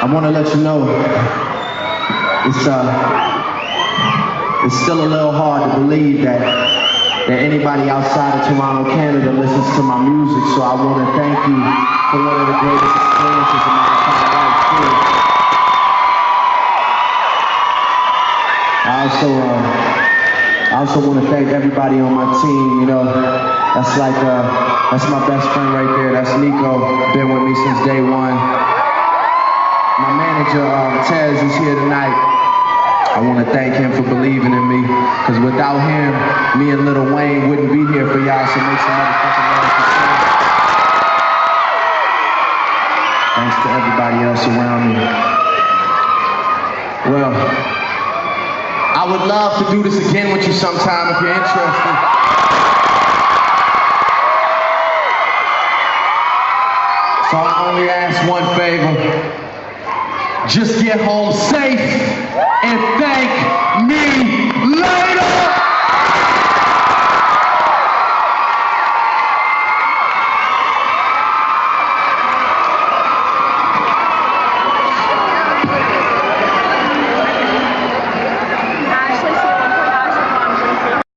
I want to let you know it's still a little hard to believe that anybody outside of Toronto, Canada listens to my music, so I want to thank you for one of the greatest experiences of my entire life, too. I also want to thank everybody on my team, you know, that's my best friend right there, that's Nico, been with me since day one. My manager, Tez, is here tonight. I want to thank him for believing in me, because without him, me and Lil Wayne wouldn't be here for y'all, so make some motherfucking noise for him. Thanks to everybody else around me. Well, I would love to do this again with you sometime if you're interested. So I only ask one favor. Just get home safe and thank me later!